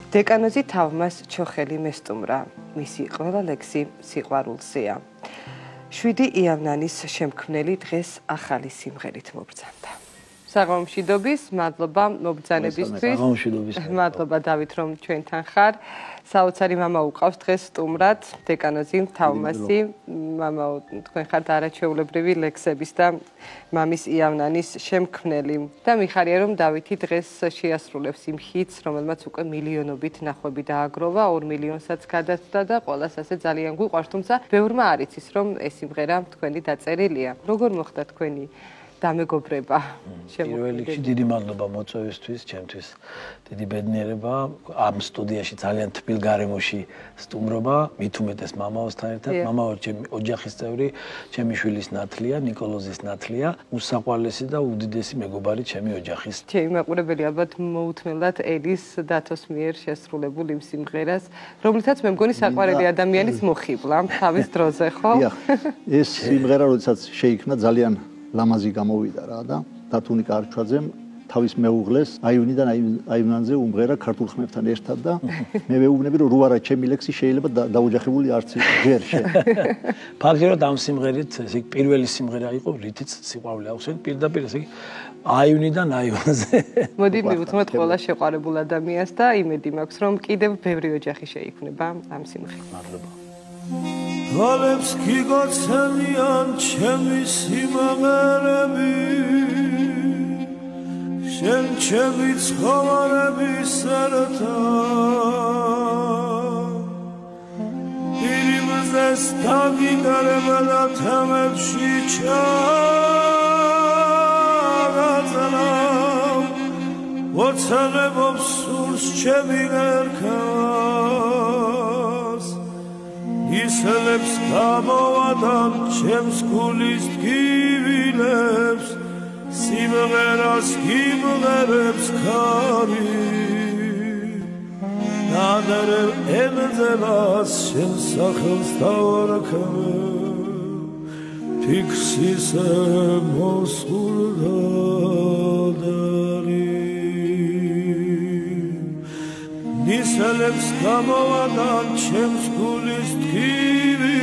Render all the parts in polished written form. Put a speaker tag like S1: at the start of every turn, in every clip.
S1: დეკანოზი თავმას ჩოხელი მესტუმრა, მისი ყველა ლექსი სიყვარულზეა. 7 იანვრის შემქმნელი დღეს ახალი სიმღერით მობრძანდა. საღამომშვიდობის, მადლობა მობრძანებისთვის. მადლობა დავით რომ ჩვენთან ხარ. საოცარი მამა უყავს დღეს სტუმრად, დეკანოზი თავმასი. მამაო, თქვენ ხართ არაჩვეულებრივი ლექსების და მამის იანვრის შემქმნელი. და მიხარია რომ დავითი დღეს შეასრულებს იმ ჰიტს, რომელმაც უკვე მილიონობით ნახვები დააგროვა, 2 მილიონსაც გადასცდა და ყველას ასე ძალიან გვიყვარს, თუმცა ბევრმა არ იცის რომ ეს სიმღერა თქვენი დაწერილია. როგორ მოხდა თქვენი დამეგობრება?
S2: პირველ რიგში დიდი მადლობა მოწვევისთვის, ჩემთვის დიდი ბედნიერება ამ სტუდიაში ძალიან თბილ გარემოში სტუმრობა, მით უმეტეს მამაოსთან ერთად. მამაო ჩემი ოჯახის წევრი, ჩემი შვილის ნათლია, ნიკოლოზის ნათლია, უსაყვარლესი და უდიდესი მეგობარი ჩემი ოჯახის.
S1: ჩემი მაყურებელი ალბათ მოუთმელდათ ელის დათოს მიერ შესრულებულ იმ სიმღერას, რომლითაც მე მგონი საყვარელი ადამიანის მოხიბლა თავის დროზე, ხო?
S3: ეს სიმღერა როდესაც შეიქმნა ძალიან ლამაზი გამოვიდა რა და დათუნი კარჩვაძემ თავის მეუღლეს აივნიდან აივნანზე უმღერა ქართულ ხმებთან ერთად და მე ვეუბნები რომ რუარა ჩემი ლექსი შეიძლება დაუჯახებული არც ჯერ შე.
S2: ფაქტობრივად ამ სიმღერით ესე პირველი სიმღერა იყო, რითიც სიყვარული ახსენეთ პირდაპირ ესე აივნიდან აივნაზე.
S1: მოდი მივუთმოთ ყველა შეყვარებულ ადამიანს და იმედი მაქვს რომ კიდევ ბევრი ოჯახი შეიქმნება ამ სიმღერით.
S2: მადლობა.
S4: Valebs kigotsenyan chemi simagarabi Shen chemi tskhovarabi serta Birimizes tagi garemada temevshi chagazalam Votsanebov surs chemi gerkas Iselebs gamovadan chems gulis tgivilebs Simgheras gimgherebs kari Naderev emzevas shen sakhels tavarkame Piksise mosguldadari Iselebs gamovadan chems gulis tgivilebs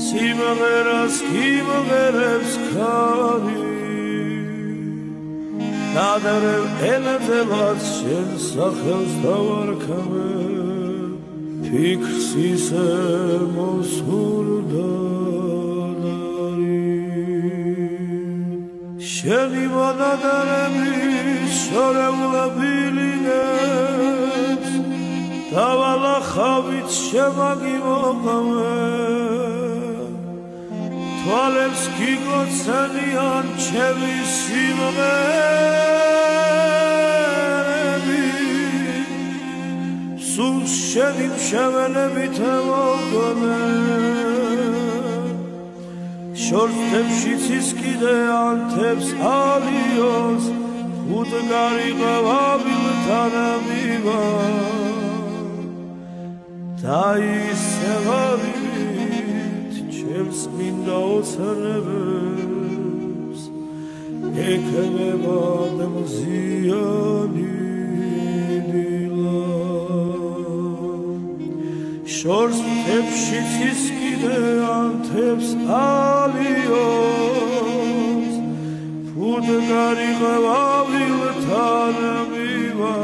S4: Simgheras gimgherebs kari Naderev emzevas shen sakhels tavarkame Piksise mosguldadari Sheni vanadaremi shorevlabilinebs Davala khavit shemagimoqame Tvalebs kigotsenyan chemi simgherebi Suls shenim shevelebit evogone Shortebshits iskide antebs alios Udgari qavabiltan amiva Taisevavit chems minda otsanebs Ekeneva demziyani dila Shortebshits iskide antebs alios Udgari qavabiltan amiva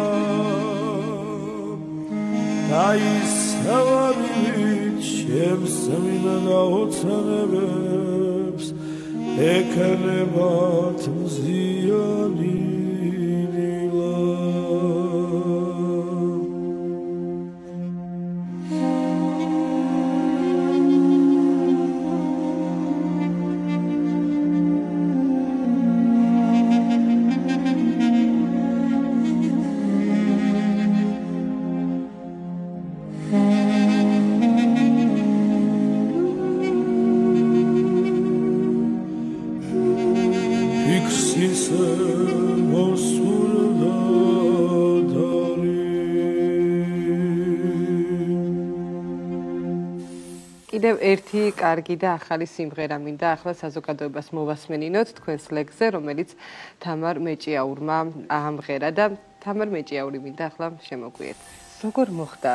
S4: Taisevavit chems minda otsanebs Ekeneva demziyani dila
S1: კიდევ ერთი კარგი და ახალი სიმღერა მინდა ახლა საზოგადოებას მოვასმენინოთ თქვენს ლექსზე, რომელიც თამარ მეჭიაურმა აამღერა და თამარ მეჭიაური მინდა ახლა შემოგვიეთ. როგორ მოხდა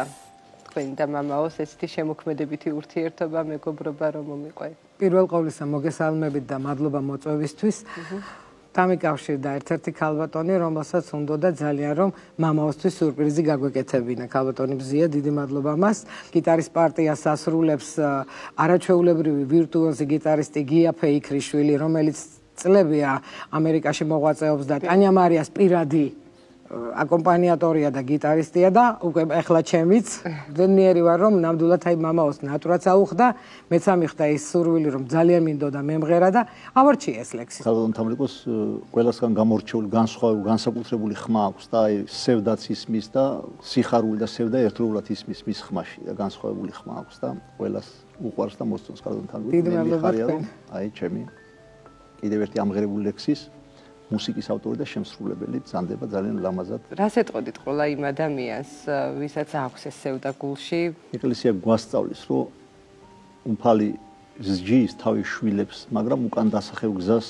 S1: თქვენი და მამაოს ესეთი შემოქმედებითი ურთიერთობა, მეგობრობა რომ მომიყვე?
S5: პირველ ყოვლისა მოგესალმებით და მადლობა მოწვევისთვის. დამიკავშირდა ერთ-ერთი ქალბატონი, რომელსაც უნდოდა ძალიან რომ მამაოსთვის სიურპრიზი გაგვეკეთებინა. ქალბატონი ბზია, დიდი მადლობა მას. გიტარის პარტიას ასრულებს არაჩვეულებრივი ვირტუოზი გიტარისტი გია ფეიქრიშვილი, რომელიც წლებია ამერიკაში მოღვაწეობს და ტანია მარიას პირადი აკომპანიატორია და გიტარისტია და უკვე ახლა ჩემიც ძნიერი ვარ რომ ნამდვილად აი მამაოს ნატვრაც აუხდა, მეც ამიხდა ის სურვილი რომ ძალიან მინდოდა მემღერა და ავარჩიეს ლექსი.
S3: ქალბატონ თამრიკოს ყველასგან გამორჩეული განსხვავებული განსაკუთრებული ხმა აქვს და აი სევდაც ისმის და სიხარული და სევდა ერთდროულად ისმის მის ხმაში და განსხვავებული ხმა აქვს და ყველას უყვარს და მოსწონს ქალბატონ თამრიკო.
S5: დიდი მადლობა თქვენ.
S3: აი ჩემი კიდევ ერთი ამღერებული ლექსის მუსიკის ავტორი და შემსრულებელი ბრძანდება ძალიან ლამაზად.
S1: რას ეტყოდით ყველა იმ ადამიანს, ვისაც აქვს ეს სევდა გულში?
S3: ეკლესია გვასწავლის, რომ უმფალი ზჯის თავის შვილებს, მაგრამ უკან დასახევ გზას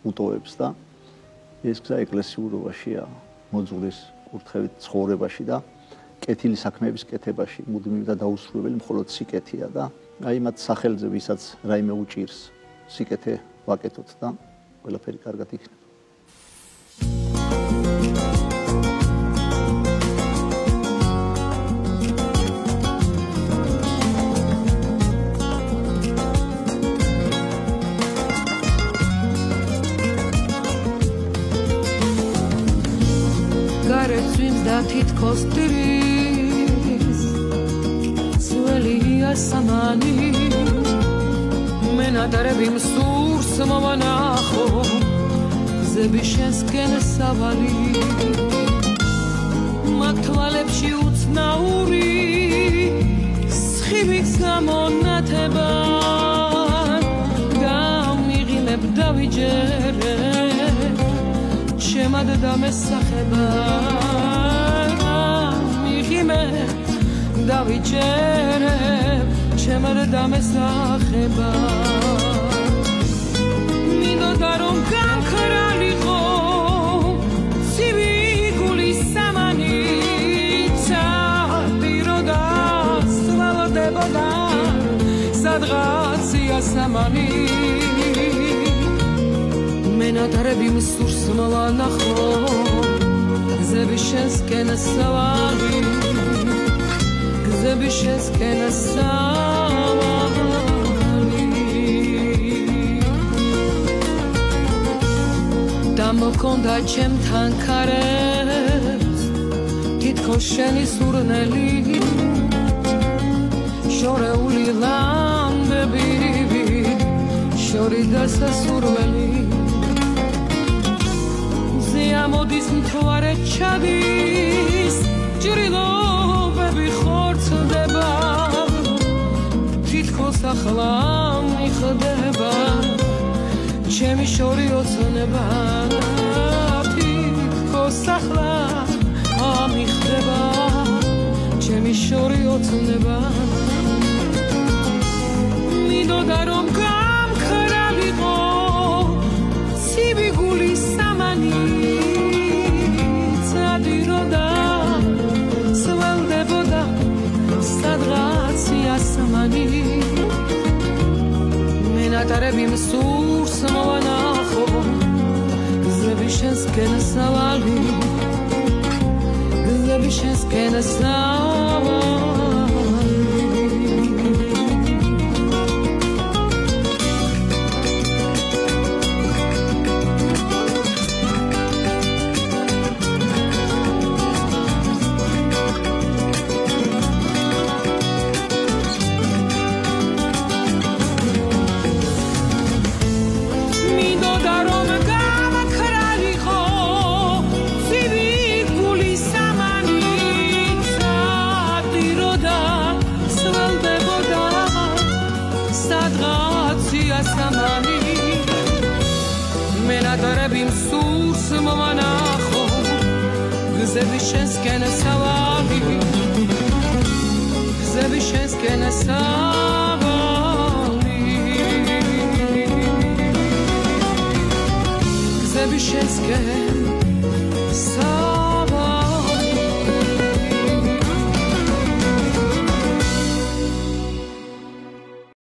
S3: უტოვებს და ეს გზა ეკლესიურობაშია, მოძღვრის კურთხევით ცხოვრებაში და კეთილი საქმეების კეთებაში, მუდმივი და დაუსრულებელი მხოლოდ სიკეთეა და აი მათ სახელზე, ვისაც რაიმე უჭირს, სიკეთე ვაკეთოთ და ყველაფერი კარგად იქნება.
S6: თითქოს ტრის ძველია სამანი მენადარები მსურს მომანახო გზები შესკენ სავალი მაგ თვალებში უცნაური სხივი გამონათება გამიღიმებ დავიჯერე შემად დამესახება დავიჯერებ ჩემად დამესახება მინდოდა რომ გამქრალიყო ცივი გულის სამანი წადიროდა სვალდებოდა სადღაცია სამანი მენადარები მსურს მოვანახო გზები შესკენ სავალი გზები შესკენ სავალი და მოკონდა ჩემთან ქარებს თითქოს შენი სურნელი შორეული ლამბები შორი და სასურველი ამოდის მთვარე ჩადის ჭრილობები ხორცდება თითქოს ახლა მიხდება ჩემი შორი ოცნება თითქოს ახლა ამიხდება ჩემი შორი ოცნება მინდოდა რომ გამქრალიყო ცივი გულის სამანი სვალდებოდა სადღაცია სამანი მენადარები მსურს მოვანახო გზები შესკენ სავალი გზები შესკენ სავალი მენადარები მსურს მომანახო გზები შესკენ სავალი გზები შესკენ სავალი გზები შესკენ სავალი